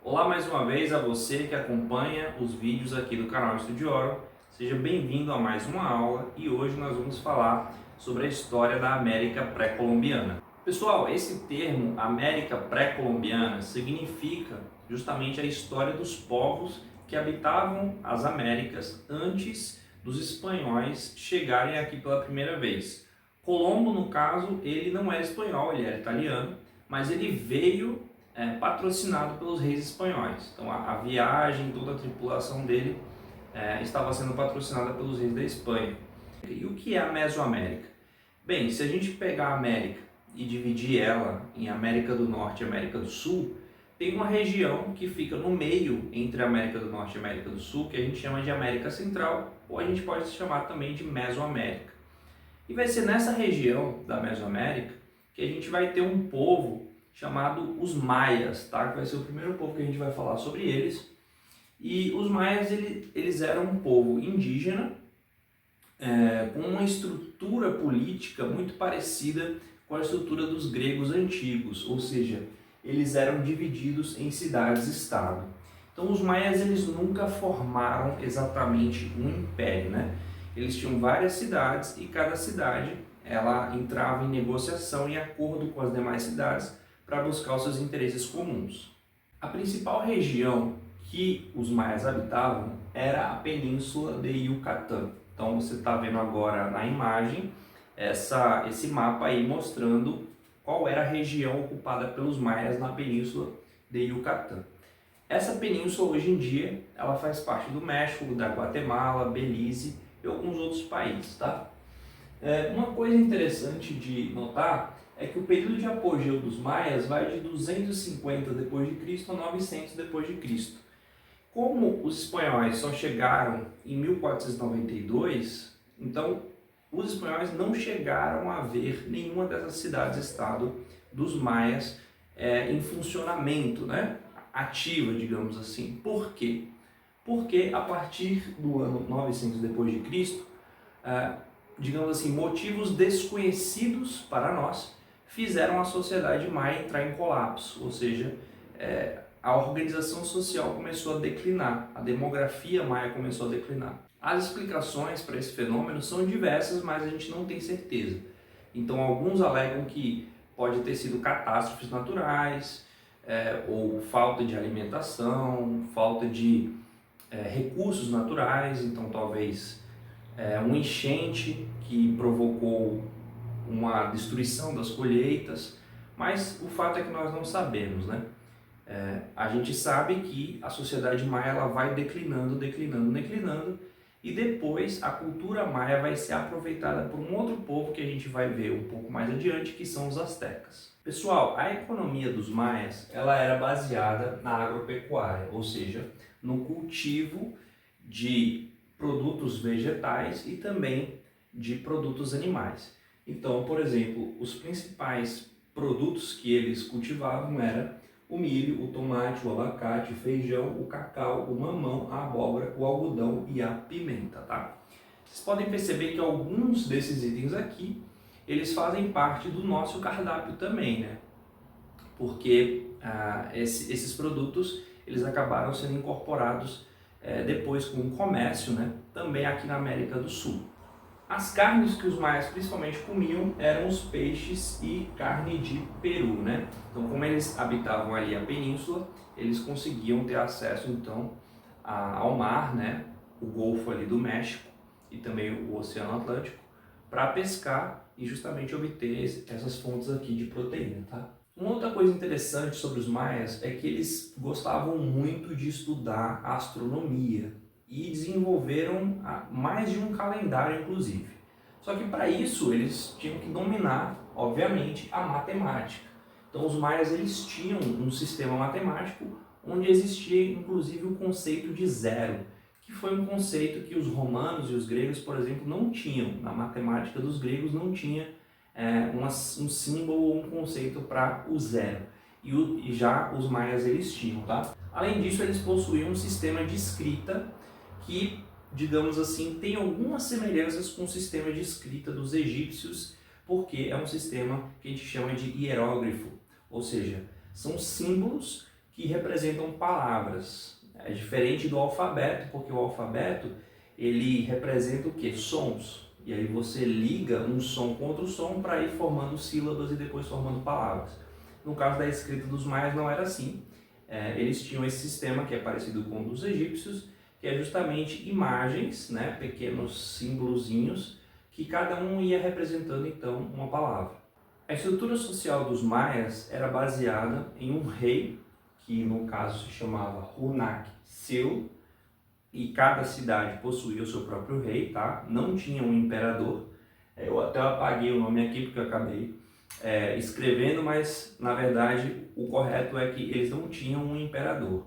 Olá mais uma vez a você que acompanha os vídeos aqui do canal Estudioro. Seja bem-vindo a mais uma aula e hoje nós vamos falar sobre a história da América pré-colombiana. Pessoal, esse termo América pré-colombiana significa justamente a história dos povos que habitavam as Américas antes dos espanhóis chegarem aqui pela primeira vez. Colombo, no caso, ele não era espanhol, ele era italiano, mas ele veio patrocinado pelos reis espanhóis. Então a viagem, toda a tripulação dele estava sendo patrocinada pelos reis da Espanha. E o que é a Mesoamérica? Bem, se a gente pegar a América e dividir ela em América do Norte e América do Sul, tem uma região que fica no meio entre a América do Norte e a América do Sul, que a gente chama de América Central, ou a gente pode chamar também de Mesoamérica. E vai ser nessa região da Mesoamérica que a gente vai ter um povo chamado os Maias, tá? Que vai ser o primeiro povo que a gente vai falar sobre eles. E os Maias, eles eram um povo indígena, com uma estrutura política muito parecida com a estrutura dos gregos antigos, ou seja, eles eram divididos em cidades-estado. Então os Maias, eles nunca formaram exatamente um império, né? Eles tinham várias cidades e cada cidade ela entrava em negociação em acordo com as demais cidades para buscar os seus interesses comuns. A principal região que os maias habitavam era a península de Yucatán. Então você está vendo agora na imagem esse mapa aí mostrando qual era a região ocupada pelos maias na península de Yucatán. Essa península hoje em dia ela faz parte do México, da Guatemala, Belize e alguns outros países, tá? Uma coisa interessante de notar é que o período de apogeu dos maias vai de 250 d.C. a 900 d.C. Como os espanhóis só chegaram em 1492, então os espanhóis não chegaram a ver nenhuma dessas cidades-estado dos maias em funcionamento, né? Ativa, digamos assim. Por quê? Porque a partir do ano 900 d.C., digamos assim, motivos desconhecidos para nós fizeram a sociedade maia entrar em colapso, ou seja, a organização social começou a declinar, a demografia maia começou a declinar. As explicações para esse fenômeno são diversas, mas a gente não tem certeza. Então alguns alegam que pode ter sido catástrofes naturais, ou falta de alimentação, falta de recursos naturais, então talvez um enchente que provocou uma destruição das colheitas, mas o fato é que nós não sabemos, né? A gente sabe que a sociedade maia ela vai declinando, e depois a cultura maia vai ser aproveitada por um outro povo que a gente vai ver um pouco mais adiante, que são os astecas. Pessoal, a economia dos maias ela era baseada na agropecuária, ou seja, no cultivo de produtos vegetais e também de produtos animais. Então, por exemplo, os principais produtos que eles cultivavam eram o milho, o tomate, o abacate, o feijão, o cacau, o mamão, a abóbora, o algodão e a pimenta, tá? Vocês podem perceber que alguns desses itens aqui, eles fazem parte do nosso cardápio também, né? Porque esses produtos, eles acabaram sendo incorporados depois com o comércio, né? Também aqui na América do Sul. As carnes que os maias principalmente comiam eram os peixes e carne de peru, né? Então, como eles habitavam ali a península, eles conseguiam ter acesso então ao mar, né? O Golfo ali do México e também o Oceano Atlântico para pescar e justamente obter essas fontes aqui de proteína, tá? Uma outra coisa interessante sobre os maias é que eles gostavam muito de estudar a astronomia e desenvolveram mais de um calendário, inclusive. Só que para isso eles tinham que dominar, obviamente, a matemática. Então os maias eles tinham um sistema matemático onde existia inclusive o conceito de zero, que foi um conceito que os romanos e os gregos, por exemplo, não tinham. Na matemática dos gregos não tinha um símbolo ou um conceito para o zero. E já os maias eles tinham, tá? Além disso, eles possuíam um sistema de escrita que, digamos assim, tem algumas semelhanças com o sistema de escrita dos egípcios, porque é um sistema que a gente chama de hierógrafo, ou seja, são símbolos que que representam palavras. É diferente do alfabeto, porque o alfabeto ele representa o quê? Sons. E aí você liga um som com outro som para ir formando sílabas e depois formando palavras. No caso da escrita dos maias não era assim. Eles tinham esse sistema que é parecido com o dos egípcios, que é justamente imagens, né, pequenos símbolozinhos, que cada um ia representando então uma palavra. A estrutura social dos maias era baseada em um rei, que no caso se chamava Hunac-Seu, e cada cidade possuía o seu próprio rei, tá? Não tinha um imperador. Eu até apaguei o nome aqui porque eu acabei escrevendo, mas na verdade o correto é que eles não tinham um imperador.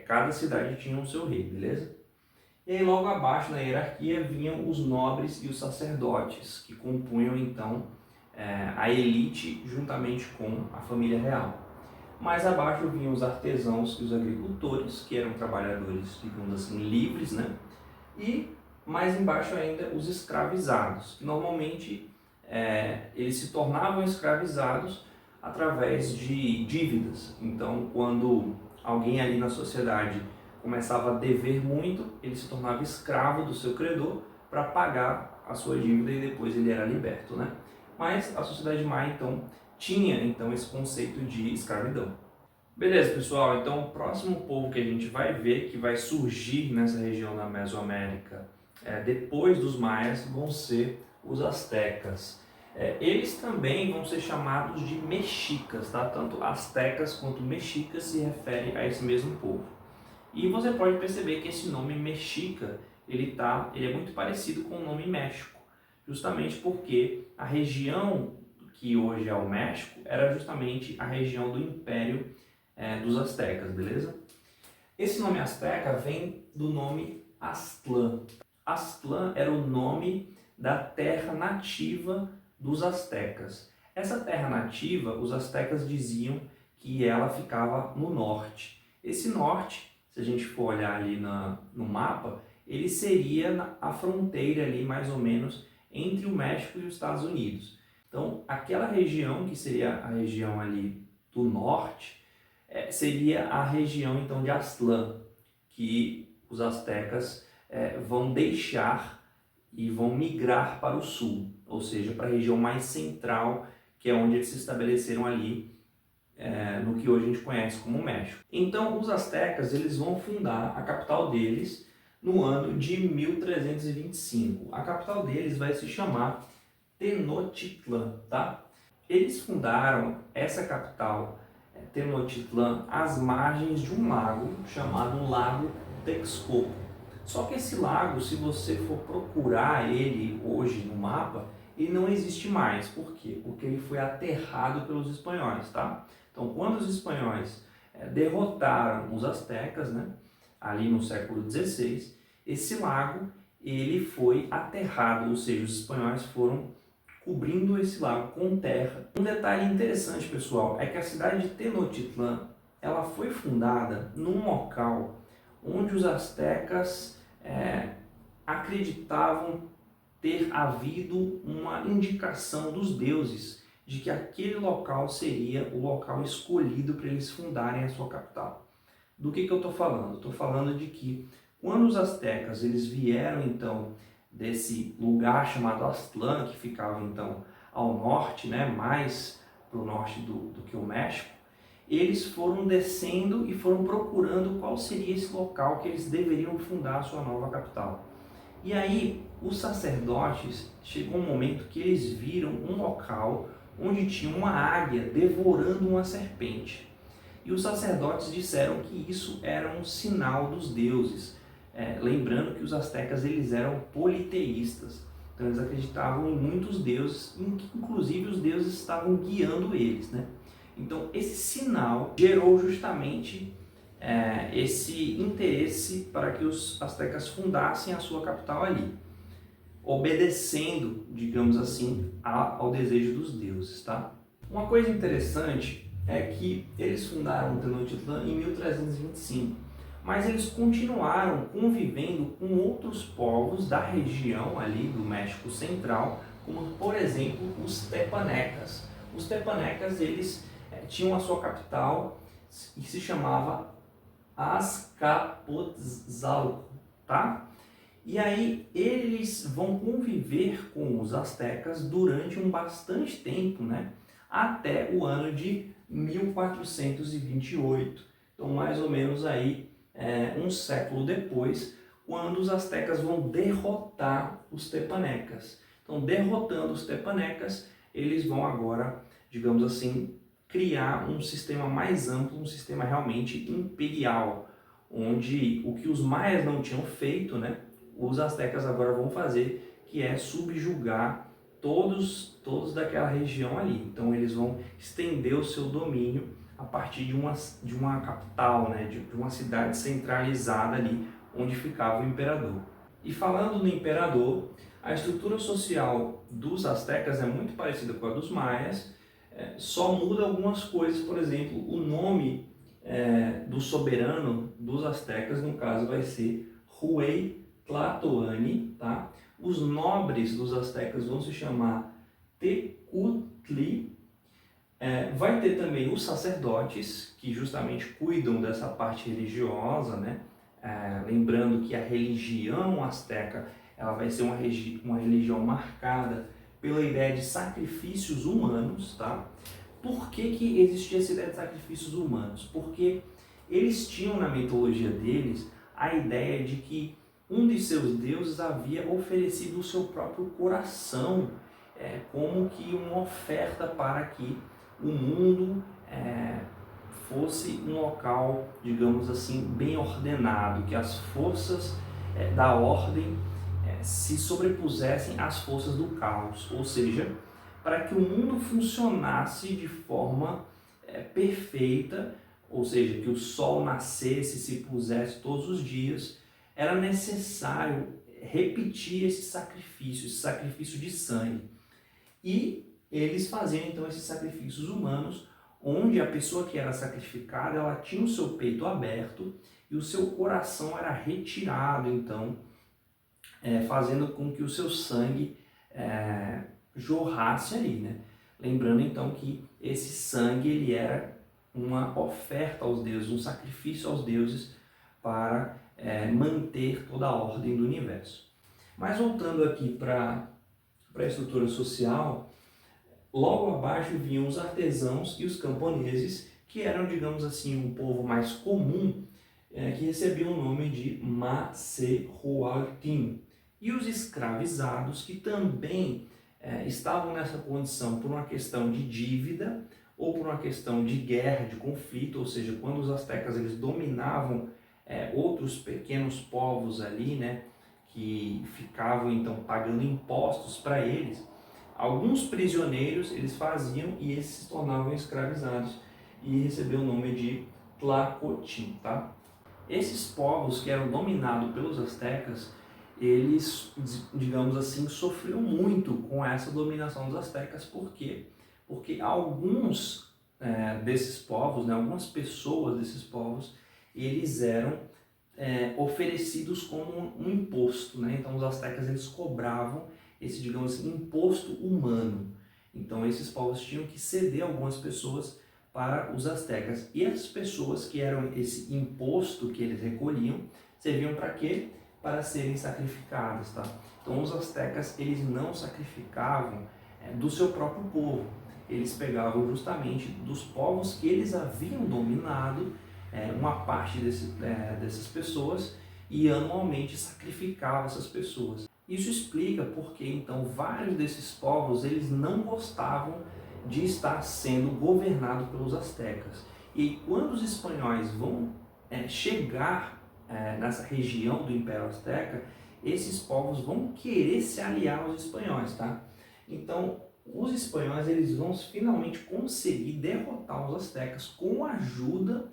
Cada cidade tinha o seu rei, beleza? E aí logo abaixo na hierarquia vinham os nobres e os sacerdotes, que compunham então a elite juntamente com a família real. Mais abaixo vinham os artesãos e os agricultores, que eram trabalhadores, digamos assim, livres, né? E mais embaixo ainda os escravizados, que normalmente eles se tornavam escravizados através de dívidas. Então, quando alguém ali na sociedade começava a dever muito, ele se tornava escravo do seu credor para pagar a sua dívida e depois ele era liberto, né? Mas a sociedade maia, então, tinha esse conceito de escravidão. Beleza, pessoal? Então, o próximo povo que a gente vai ver, que vai surgir nessa região da Mesoamérica depois dos maias, vão ser os astecas. Eles também vão ser chamados de mexicas, tá? Tanto astecas quanto mexicas se referem a esse mesmo povo. E você pode perceber que esse nome mexica, ele é muito parecido com o nome México, justamente porque a região que hoje é o México era justamente a região do Império dos astecas, beleza? Esse nome asteca vem do nome Aztlán. Aztlán era o nome da terra nativa dos astecas. Essa terra nativa, os astecas diziam que ela ficava no norte. Esse norte, se a gente for olhar ali no mapa, ele seria a fronteira ali mais ou menos entre o México e os Estados Unidos. Então, aquela região que seria a região ali do norte, seria a região então de Aztlán, que os astecas vão deixar e vão migrar para o sul, ou seja, para a região mais central, que é onde eles se estabeleceram ali no que hoje a gente conhece como México. Então, os astecas eles vão fundar a capital deles no ano de 1325. A capital deles vai se chamar Tenochtitlán, tá? Eles fundaram essa capital, Tenochtitlán, às margens de um lago chamado Lago Texcoco. Só que esse lago, se você for procurar ele hoje no mapa, ele não existe mais. Por quê? Porque ele foi aterrado pelos espanhóis, tá? Então, quando os espanhóis derrotaram os astecas, né, ali no século XVI, esse lago ele foi aterrado, ou seja, os espanhóis foram cobrindo esse lago com terra. Um detalhe interessante, pessoal, é que a cidade de Tenochtitlán ela foi fundada num local onde os astecas acreditavam ter havido uma indicação dos deuses de que aquele local seria o local escolhido para eles fundarem a sua capital. Do que eu estou falando? Estou falando de que quando os astecas eles vieram então desse lugar chamado Aztlán, que ficava então ao norte, né, mais para o norte do que o México, eles foram descendo e foram procurando qual seria esse local que eles deveriam fundar a sua nova capital. E aí, os sacerdotes, chegou um momento que eles viram um local onde tinha uma águia devorando uma serpente. E os sacerdotes disseram que isso era um sinal dos deuses. Lembrando que os astecas eles eram politeístas. Então eles acreditavam em muitos deuses, em que inclusive os deuses estavam guiando eles, né? Então esse sinal gerou justamente esse interesse para que os astecas fundassem a sua capital ali, obedecendo, digamos assim, ao desejo dos deuses, tá? Uma coisa interessante é que eles fundaram Tenochtitlán em 1325, mas eles continuaram convivendo com outros povos da região ali do México Central, como por exemplo os tepanecas. Os tepanecas eles tinham a sua capital e se chamava Azcapotzalco, tá? E aí eles vão conviver com os astecas durante um bastante tempo, né? Até o ano de 1428. Então, mais ou menos aí um século depois, quando os astecas vão derrotar os tepanecas. Então, derrotando os tepanecas, eles vão agora, digamos assim, criar um sistema mais amplo, um sistema realmente imperial, onde o que os maias não tinham feito, né, os astecas agora vão fazer, que é subjugar todos daquela região ali. Então eles vão estender o seu domínio a partir de uma capital, né, de uma cidade centralizada ali, onde ficava o imperador. E falando no imperador, a estrutura social dos astecas é muito parecida com a dos maias, só muda algumas coisas. Por exemplo, o nome do soberano dos astecas, no caso, vai ser Huey Tlatoani, tá? Os nobres dos astecas vão se chamar Tecutli. Vai ter também os sacerdotes, que justamente cuidam dessa parte religiosa, né? Lembrando que a religião asteca ela vai ser uma religião marcada pela ideia de sacrifícios humanos, tá? Por que existia essa ideia de sacrifícios humanos? Porque eles tinham na mitologia deles a ideia de que um de seus deuses havia oferecido o seu próprio coração como que uma oferta para que o mundo fosse um local, digamos assim, bem ordenado, que as forças da ordem se sobrepusessem às forças do caos, ou seja, para que o mundo funcionasse de forma perfeita, ou seja, que o sol nascesse e se pusesse todos os dias, era necessário repetir esse sacrifício de sangue. E eles faziam então esses sacrifícios humanos, onde a pessoa que era sacrificada, ela tinha o seu peito aberto e o seu coração era retirado, então, fazendo com que o seu sangue jorrasse ali, né? Lembrando então que esse sangue ele era uma oferta aos deuses, um sacrifício aos deuses para manter toda a ordem do universo. Mas voltando aqui para a estrutura social, logo abaixo vinham os artesãos e os camponeses, que eram, digamos assim, um povo mais comum, que recebia o nome de Macehualtim. E os escravizados, que também estavam nessa condição por uma questão de dívida ou por uma questão de guerra, de conflito, ou seja, quando os astecas eles dominavam outros pequenos povos ali, né, que ficavam então pagando impostos para eles, alguns prisioneiros eles faziam e esses se tornavam escravizados e recebiam o nome de Tlacotin, tá? Esses povos que eram dominados pelos astecas, eles, digamos assim, sofriam muito com essa dominação dos astecas. Por quê? Porque alguns desses povos, né, algumas pessoas desses povos, eles eram oferecidos como um imposto, né? Então os astecas eles cobravam esse, digamos assim, imposto humano. Então esses povos tinham que ceder algumas pessoas para os astecas. E as pessoas que eram esse imposto que eles recolhiam, serviam para quê? Para serem sacrificadas, tá? Então os astecas eles não sacrificavam do seu próprio povo. Eles pegavam justamente dos povos que eles haviam dominado uma parte dessas pessoas e anualmente sacrificavam essas pessoas. Isso explica porque então vários desses povos eles não gostavam de estar sendo governado pelos astecas. E quando os espanhóis vão chegar nessa região do Império Azteca, esses povos vão querer se aliar aos espanhóis, tá? Então os espanhóis eles vão finalmente conseguir derrotar os astecas com a ajuda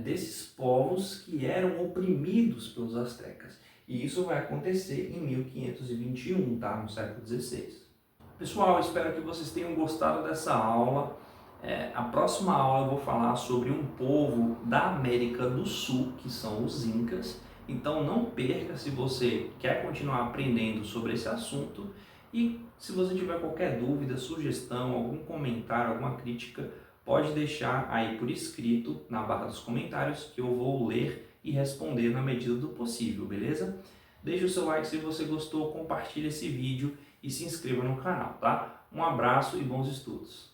desses povos que eram oprimidos pelos astecas. E isso vai acontecer em 1521, tá? No século XVI. Pessoal, espero que vocês tenham gostado dessa aula. A próxima aula eu vou falar sobre um povo da América do Sul, que são os Incas. Então não perca se você quer continuar aprendendo sobre esse assunto. E se você tiver qualquer dúvida, sugestão, algum comentário, alguma crítica, pode deixar aí por escrito na barra dos comentários que eu vou ler e responder na medida do possível, beleza? Deixe o seu like se você gostou, compartilhe esse vídeo e se inscreva no canal, tá? Um abraço e bons estudos!